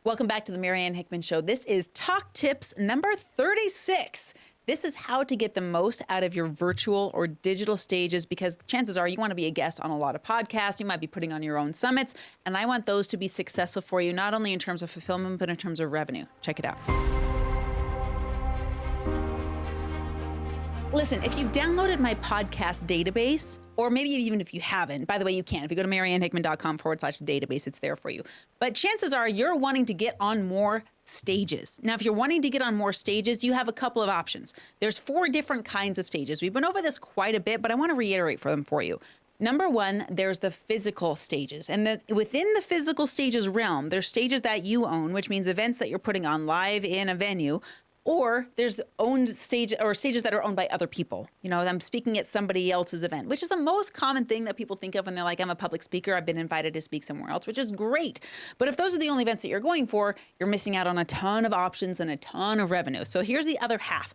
Welcome back to the Marianne Hickman Show. This is Talk Tips number 36. This is how to get the most out of your virtual or digital stages, because chances are you want to be a guest on a lot of podcasts. You might be putting on your own summits, and I want those to be successful for you, not only in terms of fulfillment, but in terms of revenue. Check it out. Listen, if you've downloaded my podcast database, or maybe even if you haven't, by the way, you can. If you go to mariannehickman.com/database, it's there for you. But chances are you're wanting to get on more stages. Now, if you're wanting to get on more stages, you have a couple of options. There's 4 different kinds of stages. We've been over this quite a bit, but I want to reiterate them for you. Number 1, there's the physical stages. And within the physical stages realm, there's stages that you own, which means events that you're putting on live in a venue. Or there's owned stage or stages that are owned by other people. You know, I'm speaking at somebody else's event, which is the most common thing that people think of when they're like, I'm a public speaker, I've been invited to speak somewhere else, which is great. But if those are the only events that you're going for, you're missing out on a ton of options and a ton of revenue. So here's the other half.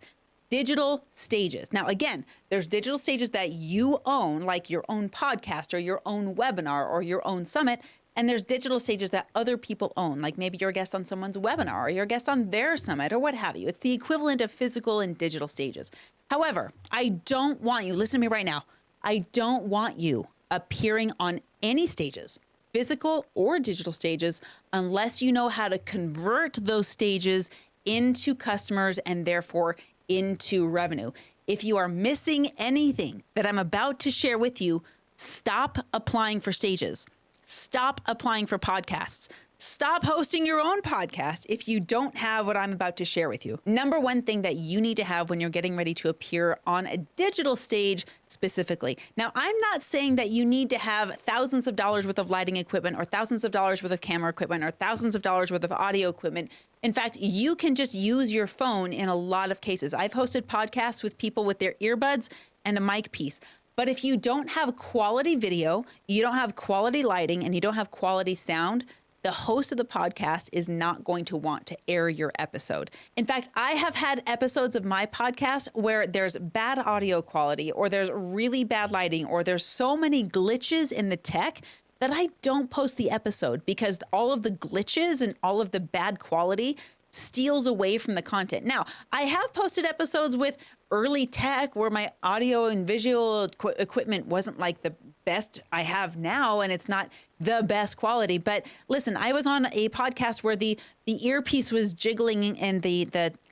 Digital stages. Now, again, there's digital stages that you own, like your own podcast or your own webinar or your own summit. And there's digital stages that other people own, like maybe you're a guest on someone's webinar or you're a guest on their summit or what have you. It's the equivalent of physical and digital stages. However, I don't want you, listen to me right now, I don't want you appearing on any stages, physical or digital stages, unless you know how to convert those stages into customers and therefore into revenue. If you are missing anything that I'm about to share with you, stop applying for stages. Stop applying for podcasts. Stop hosting your own podcast if you don't have what I'm about to share with you. Number 1 thing that you need to have when you're getting ready to appear on a digital stage specifically. Now, I'm not saying that you need to have thousands of dollars worth of lighting equipment or thousands of dollars worth of camera equipment or thousands of dollars worth of audio equipment. In fact, you can just use your phone in a lot of cases. I've hosted podcasts with people with their earbuds and a mic piece. But if you don't have quality video, you don't have quality lighting, and you don't have quality sound, the host of the podcast is not going to want to air your episode. In fact, I have had episodes of my podcast where there's bad audio quality, or there's really bad lighting, or there's so many glitches in the tech that I don't post the episode, because all of the glitches and all of the bad quality steals away from the content. Now, I have posted episodes with early tech where my audio and visual equipment wasn't like the best I have now, and it's not the best quality. But listen, I was on a podcast where the earpiece was jiggling and the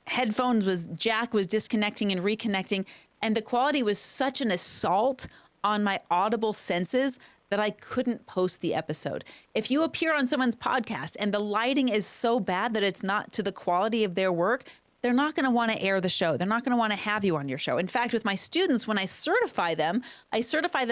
headphones jack was disconnecting and reconnecting, and the quality was such an assault on my audible senses that I couldn't post the episode. If you appear on someone's podcast and the lighting is so bad that it's not to the quality of their work, they're not going to want to air the show. They're not going to want to have you on your show. In fact, with my students, when I certify them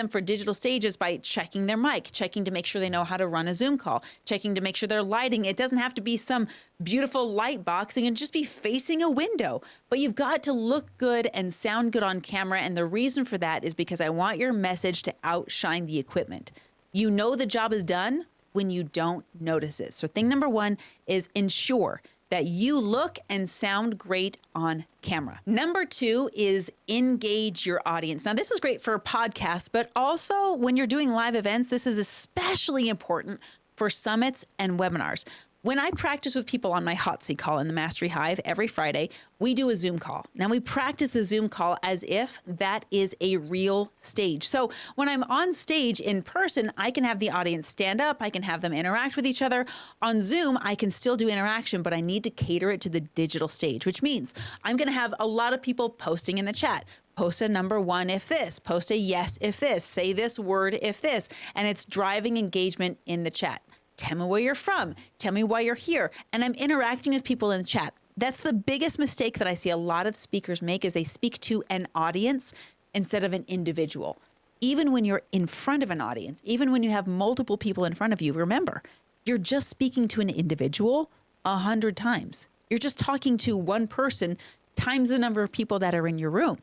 for digital stages by checking their mic, checking to make sure they know how to run a Zoom call, checking to make sure their lighting, it doesn't have to be some beautiful light box. It can just be facing a window. But you've got to look good and sound good on camera. And the reason for that is because I want your message to outshine the equipment. You know the job is done when you don't notice it. So thing number 1 is ensure that you look and sound great on camera. Number 2 is engage your audience. Now, this is great for podcasts, but also when you're doing live events, this is especially important for summits and webinars. When I practice with people on my hot seat call in the Mastery Hive every Friday, we do a Zoom call. Now, we practice the Zoom call as if that is a real stage. So when I'm on stage in person, I can have the audience stand up. I can have them interact with each other. On Zoom, I can still do interaction, but I need to cater it to the digital stage, which means I'm going to have a lot of people posting in the chat. Post a number 1 if this, post a yes if this, say this word if this, and it's driving engagement in the chat. Tell me where you're from. Tell me why you're here. And I'm interacting with people in the chat. That's the biggest mistake that I see a lot of speakers make, is they speak to an audience instead of an individual. Even when you're in front of an audience, even when you have multiple people in front of you, remember, you're just speaking to an individual 100 times. You're just talking to one person times the number of people that are in your room.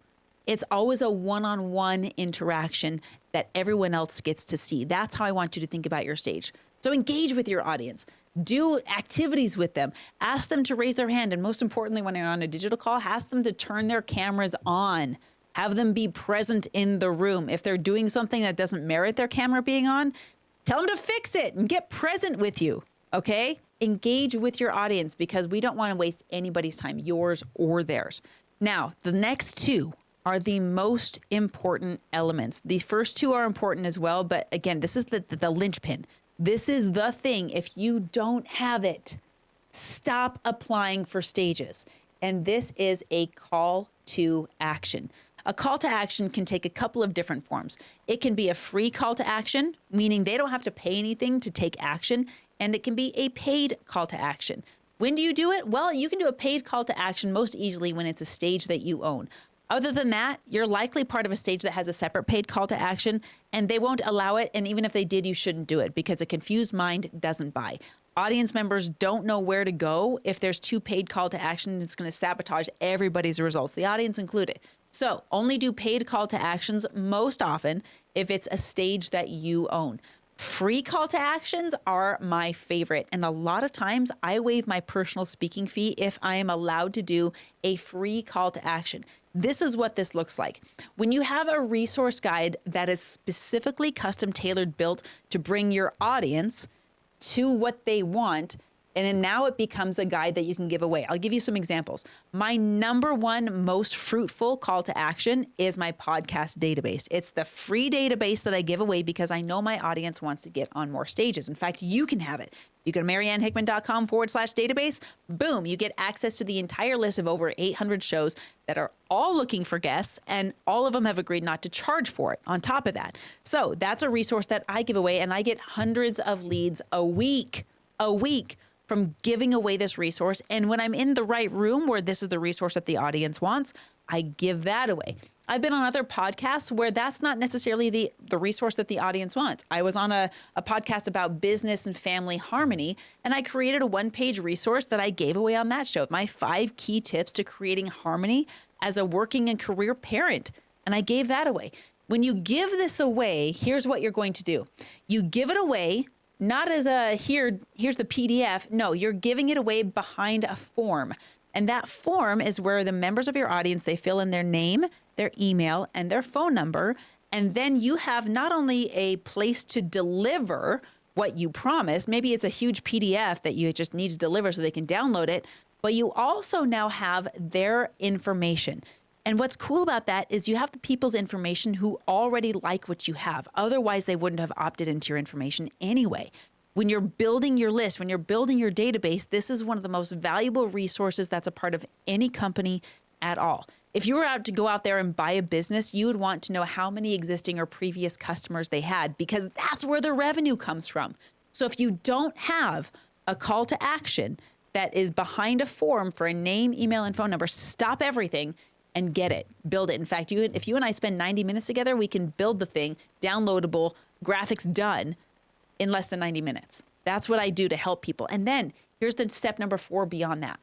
It's always a one-on-one interaction that everyone else gets to see. That's how I want you to think about your stage. So engage with your audience. Do activities with them. Ask them to raise their hand. And most importantly, when you're on a digital call, ask them to turn their cameras on. Have them be present in the room. If they're doing something that doesn't merit their camera being on, tell them to fix it and get present with you. Okay? Engage with your audience because we don't want to waste anybody's time, yours or theirs. Now, the next two are the most important elements. The first two are important as well, but again, this is the linchpin. This is the thing. If you don't have it, stop applying for stages. And this is a call to action. A call to action can take a couple of different forms. It can be a free call to action, meaning they don't have to pay anything to take action, and it can be a paid call to action. When do you do it? Well, you can do a paid call to action most easily when it's a stage that you own. Other than that, you're likely part of a stage that has a separate paid call to action, and they won't allow it. And even if they did, you shouldn't do it because a confused mind doesn't buy. Audience members don't know where to go. If there's two paid call to action, it's going to sabotage everybody's results, the audience included. So only do paid call to actions most often if it's a stage that you own. Free call to actions are my favorite. And a lot of times I waive my personal speaking fee if I am allowed to do a free call to action. This is what this looks like. When you have a resource guide that is specifically custom tailored built to bring your audience to what they want, and then now it becomes a guide that you can give away. I'll give you some examples. My number one most fruitful call to action is my podcast database. It's the free database that I give away because I know my audience wants to get on more stages. In fact, you can have it. You go to mariannehickman.com/database. Boom, you get access to the entire list of over 800 shows that are all looking for guests, and all of them have agreed not to charge for it on top of that. So that's a resource that I give away, and I get hundreds of leads a week from giving away this resource. And when I'm in the right room where this is the resource that the audience wants, I give that away. I've been on other podcasts where that's not necessarily the resource that the audience wants. I was on a podcast about business and family harmony, and I created a one-page resource that I gave away on that show, my 5 key tips to creating harmony as a working and career parent. And I gave that away. When you give this away, here's what you're going to do. You give it away not as here's the PDF. No, you're giving it away behind a form. And that form is where the members of your audience, they fill in their name, their email, and their phone number. And then you have not only a place to deliver what you promised, maybe it's a huge PDF that you just need to deliver so they can download it, but you also now have their information. And what's cool about that is you have the people's information who already like what you have. Otherwise, they wouldn't have opted into your information anyway. When you're building your list, when you're building your database, this is one of the most valuable resources that's a part of any company at all. If you were out to go out there and buy a business, you would want to know how many existing or previous customers they had, because that's where the revenue comes from. So if you don't have a call to action that is behind a form for a name, email, and phone number, stop everything and get it, build it. In fact, if you and I spend 90 minutes together, we can build the thing, downloadable, graphics done in less than 90 minutes. That's what I do to help people. And then here's the step number 4 beyond that.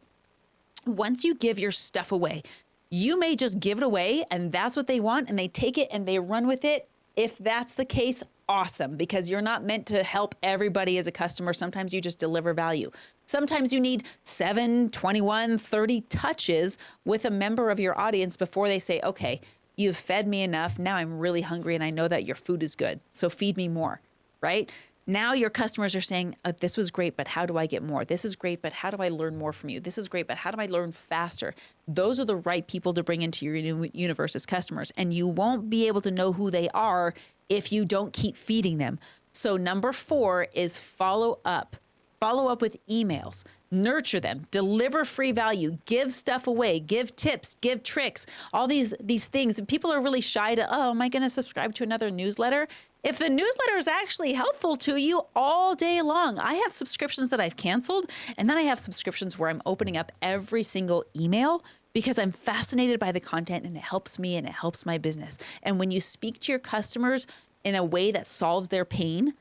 Once you give your stuff away, you may just give it away and that's what they want and they take it and they run with it. If that's the case, awesome, because you're not meant to help everybody as a customer. Sometimes you just deliver value. Sometimes you need 7, 21, 30 touches with a member of your audience before they say, okay, you've fed me enough. Now I'm really hungry and I know that your food is good. So feed me more, right? Now your customers are saying, this was great, but how do I get more? This is great, but how do I learn more from you? This is great, but how do I learn faster? Those are the right people to bring into your universe as customers. And you won't be able to know who they are if you don't keep feeding them. So number 4 is follow up. Follow up with emails, nurture them, deliver free value, give stuff away, give tips, give tricks, all these things. People are really shy to, am I going to subscribe to another newsletter? If the newsletter is actually helpful to you all day long, I have subscriptions that I've canceled, and then I have subscriptions where I'm opening up every single email because I'm fascinated by the content and it helps me and it helps my business. And when you speak to your customers in a way that solves their pain,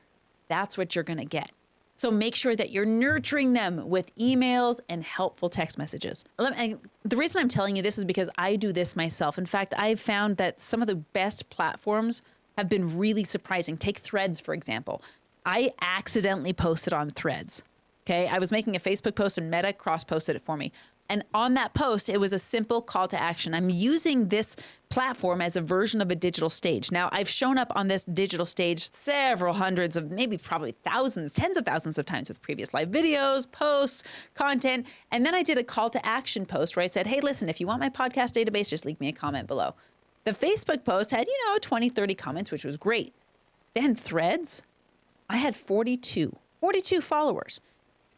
that's what you're going to get. So make sure that you're nurturing them with emails and helpful text messages. The reason I'm telling you this is because I do this myself. In fact, I've found that some of the best platforms have been really surprising. Take Threads, for example. I accidentally posted on Threads. Okay. I was making a Facebook post and Meta cross-posted it for me. And on that post, it was a simple call to action. I'm using this platform as a version of a digital stage. Now, I've shown up on this digital stage several hundreds of, maybe probably thousands, tens of thousands of times with previous live videos, posts, content. And then I did a call to action post where I said, hey, listen, if you want my podcast database, just leave me a comment below. The Facebook post had, 20, 30 comments, which was great. Then Threads, I had 42 followers.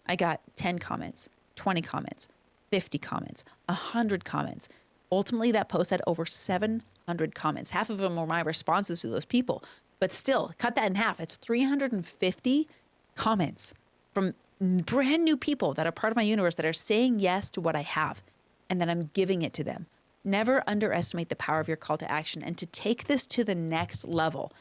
I got 10 comments, 20 comments, 50 comments, 100 comments. Ultimately, that post had over 700 comments. Half of them were my responses to those people. But still, cut that in half. It's 350 comments from brand new people that are part of my universe that are saying yes to what I have and that I'm giving it to them. Never underestimate the power of your call to action. And to take this to the next level,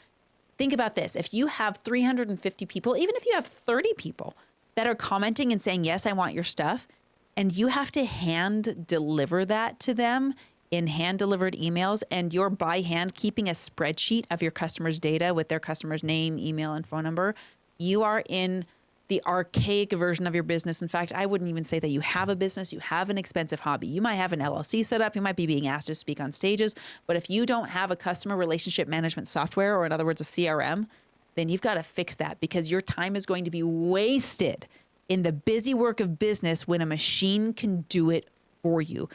think about this. If you have 350 people, even if you have 30 people that are commenting and saying, yes, I want your stuff, and you have to hand deliver that to them in hand delivered emails, and you're by hand keeping a spreadsheet of your customer's data with their customer's name, email, and phone number, you are in the archaic version of your business. In fact, I wouldn't even say that you have a business. You have an expensive hobby. You might have an LLC set up. You might be being asked to speak on stages. But if you don't have a customer relationship management software, or in other words, a CRM, then you've got to fix that, because your time is going to be wasted in the busy work of business when a machine can do it for you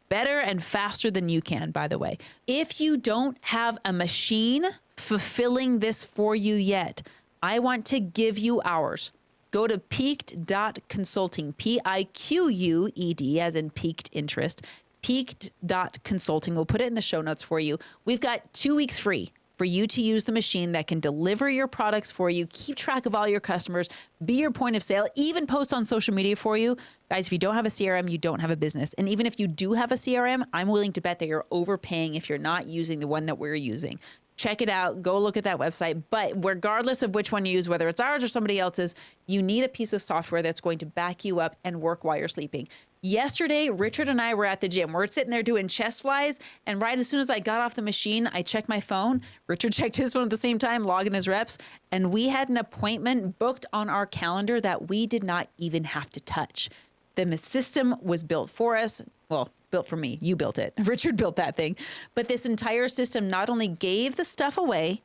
better and faster than you can, by the way. If you don't have a machine fulfilling this for you yet, I want to give you ours. Go to peaked.consulting, Piqued, as in piqued interest, peaked.consulting. We'll put it in the show notes for you. We've got 2 weeks free for you to use the machine that can deliver your products for you, keep track of all your customers, be your point of sale, even post on social media for you. Guys, if you don't have a CRM, you don't have a business. And even if you do have a CRM, I'm willing to bet that you're overpaying if you're not using the one that we're using. Check it out. Go look at that website. But regardless of which one you use, whether it's ours or somebody else's, you need a piece of software that's going to back you up and work while you're sleeping. Yesterday, Richard and I were at the gym. We're sitting there doing chest flies. And right as soon as I got off the machine, I checked my phone. Richard checked his phone at the same time, logging his reps. And we had an appointment booked on our calendar that we did not even have to touch. The system was built for us. Well, built for me. You built it. Richard built that thing. But this entire system not only gave the stuff away,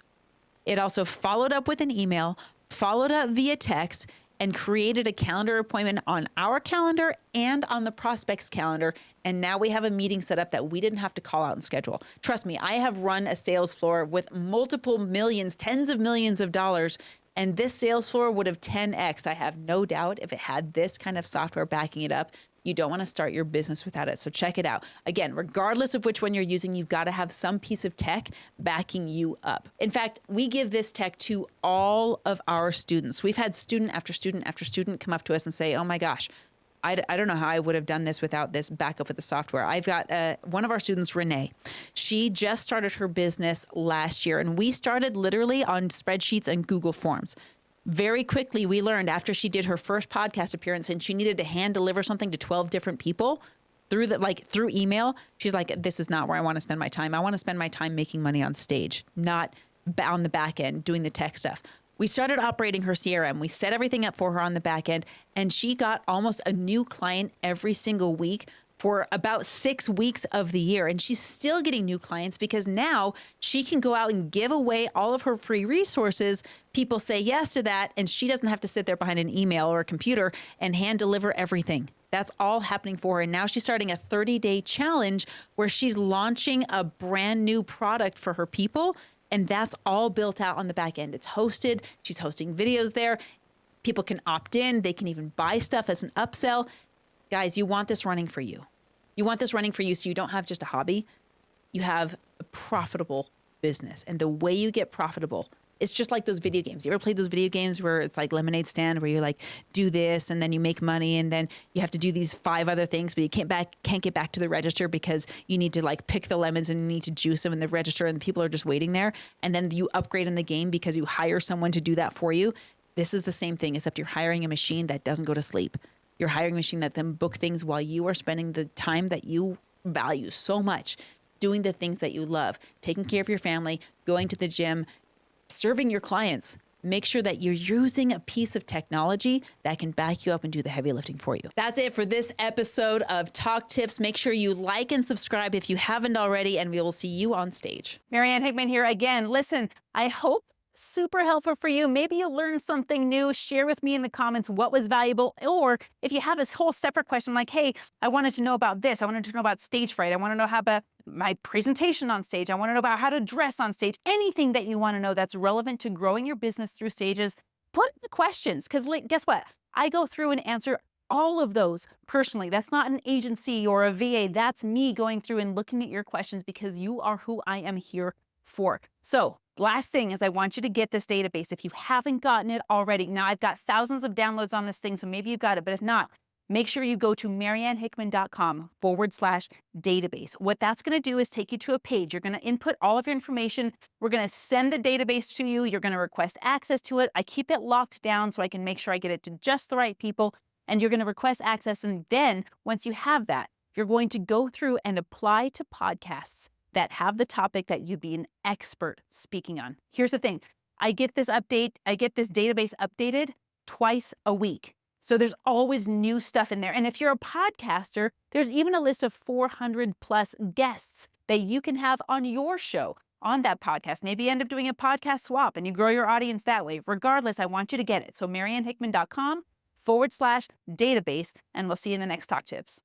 it also followed up with an email, followed up via text, and created a calendar appointment on our calendar and on the prospect's calendar. And now we have a meeting set up that we didn't have to call out and schedule. Trust me, I have run a sales floor with multiple millions, tens of millions of dollars, and this sales floor would have 10x. I have no doubt if it had this kind of software backing it up. You don't want to start your business without it. So check it out. Again, regardless of which one you're using, you've got to have some piece of tech backing you up. In fact, we give this tech to all of our students. We've had student after student after student come up to us and say, oh my gosh, I don't know how I would have done this without this backup with the software. I've got one of our students, Renee. She just started her business last year, and we started literally on spreadsheets and Google Forms. Very quickly, we learned after she did her first podcast appearance and she needed to hand deliver something to 12 different people through email. She's like, this is not where I want to spend my time. I want to spend my time making money on stage, not on the back end doing the tech stuff. We started operating her CRM. We set everything up for her on the back end, and she got almost a new client every single week for about 6 weeks of the year. And she's still getting new clients because now she can go out and give away all of her free resources. People say yes to that, and she doesn't have to sit there behind an email or a computer and hand deliver everything. That's all happening for her. And now she's starting a 30-day challenge where she's launching a brand new product for her people. And that's all built out on the back end. It's hosted. She's hosting videos there. People can opt in. They can even buy stuff as an upsell. Guys, you want this running for you. You want this running for you so you don't have just a hobby. You have a profitable business. And the way you get profitable, it's just like those video games. You ever played those video games where it's like lemonade stand, where you like do this and then you make money and then you have to do these 5 other things, but you can't get back to the register because you need to like pick the lemons and you need to juice them in the register and people are just waiting there. And then you upgrade in the game because you hire someone to do that for you. This is the same thing, except you're hiring a machine that doesn't go to sleep. You're hiring a machine that then book things while you are spending the time that you value so much, doing the things that you love, taking care of your family, going to the gym, serving your clients. make sure that you're using a piece of technology that can back you up and do the heavy lifting for you. That's it for this episode of Talk Tips. Make sure you like and subscribe if you haven't already, and we will see you on stage. Marianne Hickman here again. Listen, I hope super helpful for you. Maybe you learned something new. Share with me in the comments what was valuable. Or if you have this whole separate question like, hey, I wanted to know about this. I wanted to know about stage fright. I want to know how about my presentation on stage. I want to know about how to dress on stage. Anything that you want to know that's relevant to growing your business through stages, put in the questions. Because guess what? I go through and answer all of those personally. That's not an agency or a VA. That's me going through and looking at your questions because you are who I am here for. So last thing is I want you to get this database. If you haven't gotten it already, now I've got thousands of downloads on this thing, so maybe you've got it, but if not, make sure you go to mariannehickman.com/database. What that's going to do is take you to a page. You're going to input all of your information. We're going to send the database to you. You're going to request access to it. I keep it locked down so I can make sure I get it to just the right people, and you're going to request access. And then once you have that, you're going to go through and apply to podcasts that have the topic that you'd be an expert speaking on. Here's the thing. I get this database updated twice a week. So there's always new stuff in there. And if you're a podcaster, there's even a list of 400 plus guests that you can have on your show on that podcast. Maybe you end up doing a podcast swap and you grow your audience that way. Regardless, I want you to get it. So mariannehickman.com/database, and we'll see you in the next Talk Tips.